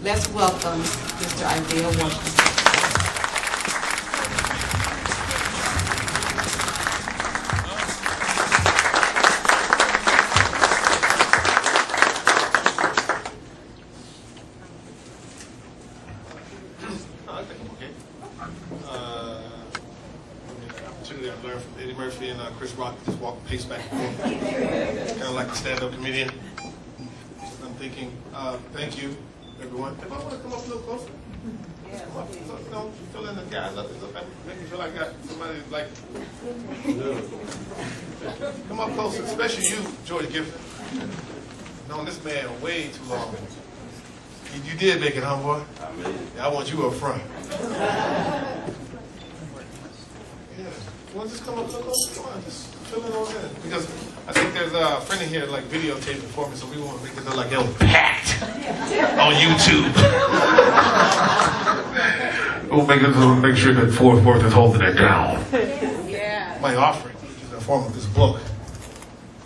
Let's welcome Mr. Isaiah Washington. I think I'm okay. Opportunity I've learned from Eddie Murphy and Chris Rock, just walk pace back and forth, kind of like a stand-up comedian. I'm thinking, thank you, everyone. If I want to come up a little closer, come up, no, fill in the guys up, make me feel like I got somebody like, come up closer, especially you, George Gifford. Known this man way too long. You did make it, huh, boy? Yeah, I want you up front. Yeah. You want to just come up a little closer? Come on, just fill in on in. Because I think there's a friend in here like videotaping for me, so we want to make it look like it was packed on YouTube. We'll make sure that Fort Worth is holding it down. Yeah. My offering, which is in the form of this book,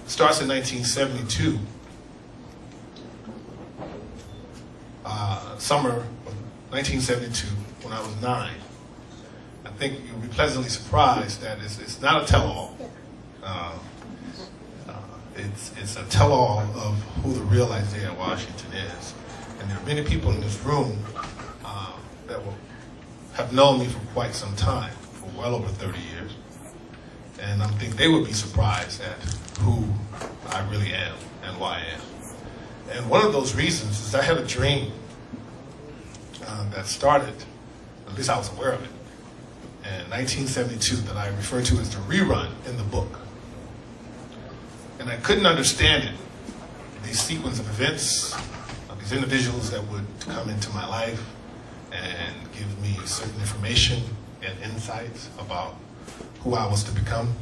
starts in 1972. Summer of 1972, when I was 9. I think you'll be pleasantly surprised that it's not a tell-all. It's a tell-all of who the real Isaiah Washington is. And there are many people in this room that have known me for quite some time, for well over 30 years. And I think they would be surprised at who I really am and why I am. And one of those reasons is I had a dream that started, at least I was aware of it, in 1972 that I refer to as the rerun in the book. And I couldn't understand it, these sequence of events, of these individuals that would come into my life and give me certain information and insights about who I was to become.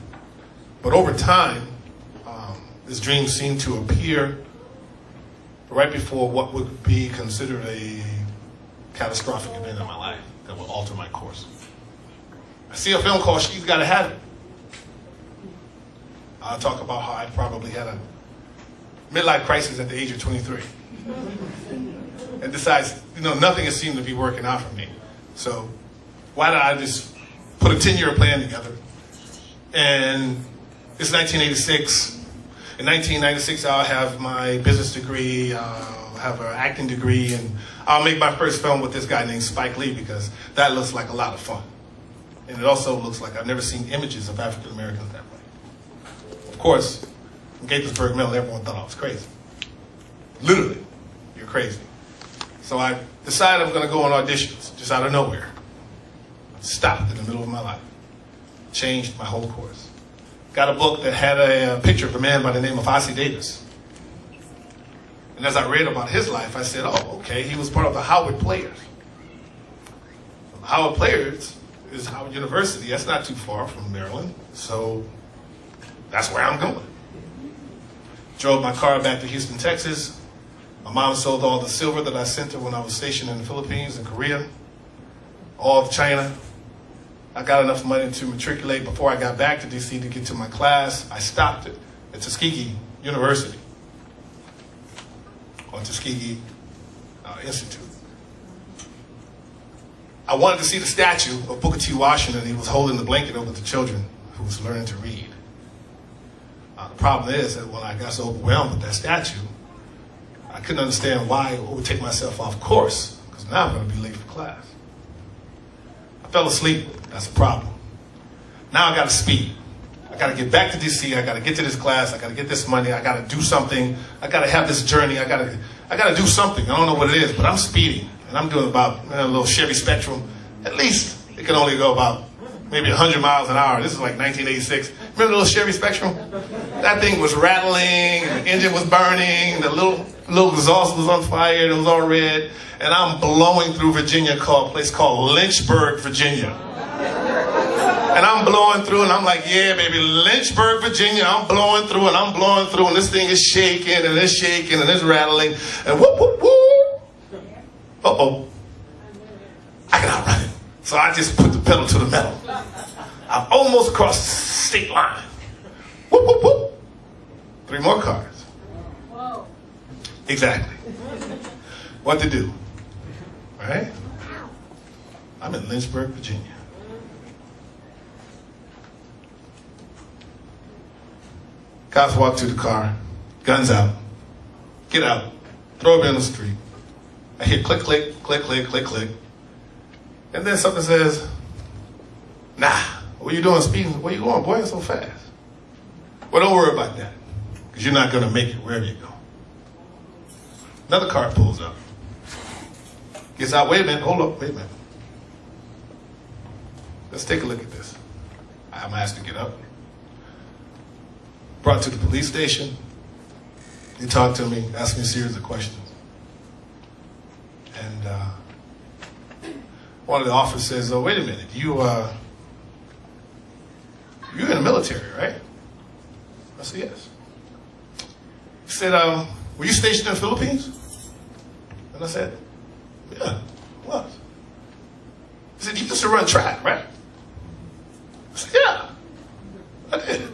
But over time, this dream seemed to appear right before what would be considered a catastrophic event in my life that will alter my course. I see a film called She's Gotta Have It. I'll talk about how I probably had a midlife crisis at the age of 23. And decides, nothing has seemed to be working out for me. So why don't I just put a 10-year plan together? And it's 1986. In 1996, I'll have my business degree, I'll have an acting degree, and I'll make my first film with this guy named Spike Lee because that looks like a lot of fun. And it also looks like I've never seen images of African Americans that way. Of course, in Gaithersburg Mill, everyone thought I was crazy. Literally, you're crazy. So I decided I'm going to go on auditions, just out of nowhere. Stopped in the middle of my life. Changed my whole course. Got a book that had a picture of a man by the name of Ossie Davis. And as I read about his life, I said, oh, okay, he was part of the Howard Players. Howard Players is Howard University. That's not too far from Maryland. So that's where I'm going. Drove my car back to Houston, Texas. My mom sold all the silver that I sent her when I was stationed in the Philippines and Korea, all of China. I got enough money to matriculate before I got back to DC to get to my class. I stopped it at Tuskegee University, or Tuskegee Institute. I wanted to see the statue of Booker T. Washington. He was holding the blanket over the children who was learning to read. The problem is that when I got so overwhelmed with that statue, I couldn't understand why I would take myself off course, because now I'm going to be late for class. I fell asleep. That's a problem. Now I got to speed. I got to get back to DC. I got to get to this class. I got to get this money. I got to do something. I got to have this journey. I got to do something. I don't know what it is, but I'm speeding. And I'm doing about a little Chevy Spectrum. At least it can only go about maybe 100 miles an hour. This is like 1986. Remember the little Chevy Spectrum? That thing was rattling, and the engine was burning, the little exhaust was on fire, it was all red, and I'm blowing through Virginia, a place called Lynchburg, Virginia. And I'm blowing through, and I'm like, yeah, baby, Lynchburg, Virginia, I'm blowing through, and this thing is shaking, and it's rattling, and whoop, whoop, whoop. Uh-oh. I can outrun it. So I just put the pedal to the metal. I'm almost across the state line. Whoop, whoop, whoop. 3 more cars. Whoa. Exactly. What to do? right? I'm in Lynchburg, Virginia. Cops walk to the car, guns out, get out, throw it in the street. I hear click, click, click, click, click, click. And then something says, nah, what you doing speeding? Where you going, boy? So fast. Well, don't worry about that, because you're not going to make it wherever you go. Another car pulls up. Gets out, wait a minute, hold up, wait a minute. Let's take a look at this. I'm asked to get up. Brought to the police station. He talked to me, asked me a series of questions. And one of the officers says, oh, wait a minute, you're in the military, right? I said, yes. He said, were you stationed in the Philippines? And I said, yeah, I was. He said, you used to run track, right? I said, yeah, I did.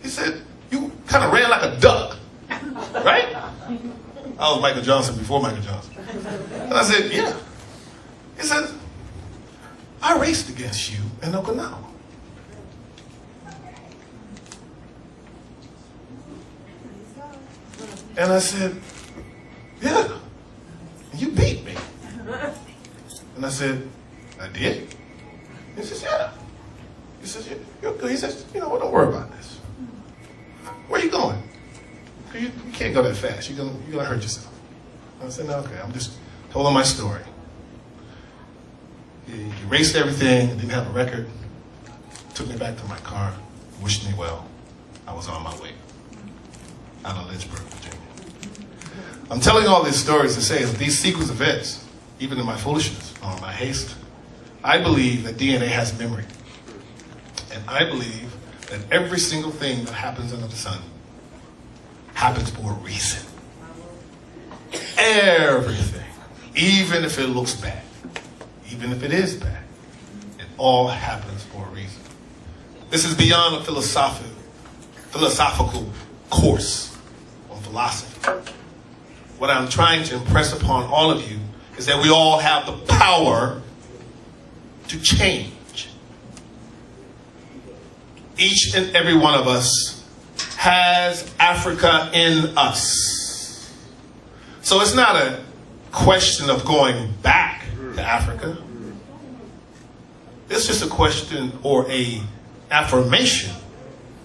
He said, you kind of ran like a duck, right? I was Michael Johnson before Michael Johnson. And I said, yeah. He said, I raced against you in Okinawa. And I said, yeah, you beat me. And I said, I did? He says, yeah. He says, you're good. He says, you know what, don't worry about this. Where are you going? You can't go that fast. You're gonna hurt yourself. I said, no, okay, I'm just telling my story. He erased everything, didn't have a record, took me back to my car, wished me well. I was on my way out of Lynchburg, Virginia. I'm telling all these stories to say that these sequence of events, even in my foolishness or my haste, I believe that DNA has memory. And I believe that every single thing that happens under the sun happens for a reason. Everything. Even if it looks bad. Even if it is bad. It all happens for a reason. This is beyond a philosophical course on philosophy. What I'm trying to impress upon all of you is that we all have the power to change. Each and every one of us has Africa in us. So it's not a question of going back to Africa. It's just a question or a affirmation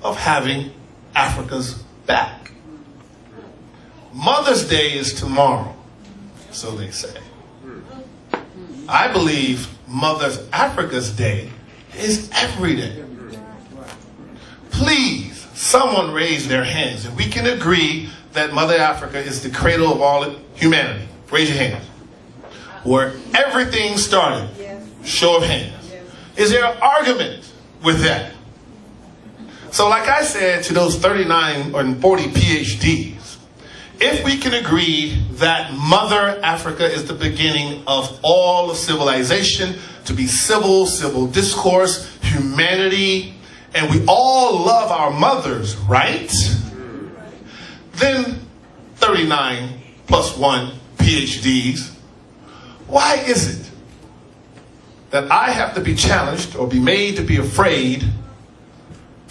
of having Africa's back. Mother's Day is tomorrow, so they say. I believe Mother's Africa's Day is every day. Please, someone raise their hands if we can agree that Mother Africa is the cradle of all humanity. Raise your hands. Where everything started. Show of hands. Is there an argument with that? So like I said to those 39 or 40 PhDs, if we can agree that Mother Africa is the beginning of all of civilization, to be civil discourse, humanity, and we all love our mothers, right? Then 39 plus 1 PhDs, why is it that I have to be challenged or be made to be afraid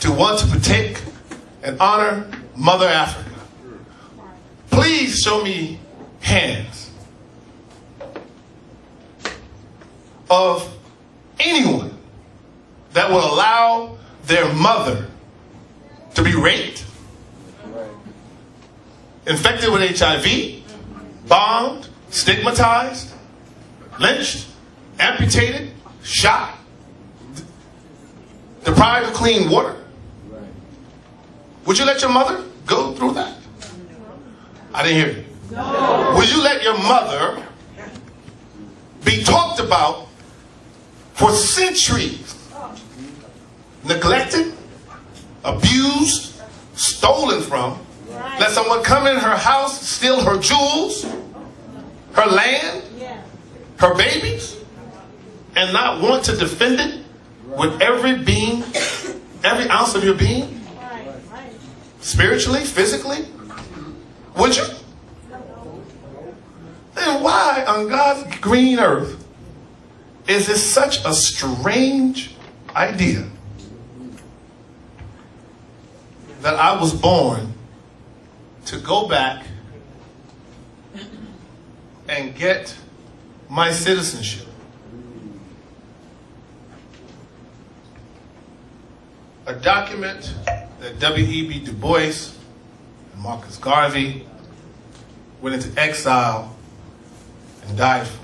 to want to partake and honor Mother Africa? Please show me hands of anyone that will allow their mother to be raped, infected with HIV, bombed, stigmatized, lynched, amputated, shot, deprived of clean water. Would you let your mother go through that? I didn't hear you. No. Would you let your mother be talked about for centuries, neglected, abused, stolen from, let someone come in her house, steal her jewels, her land, her babies, and not want to defend it with every being, every ounce of your being? Spiritually, physically? Would you? then why on God's green earth is it such a strange idea that I was born to go back and get my citizenship? A document that W.E.B. Du Bois and Marcus Garvey went into exile and died for.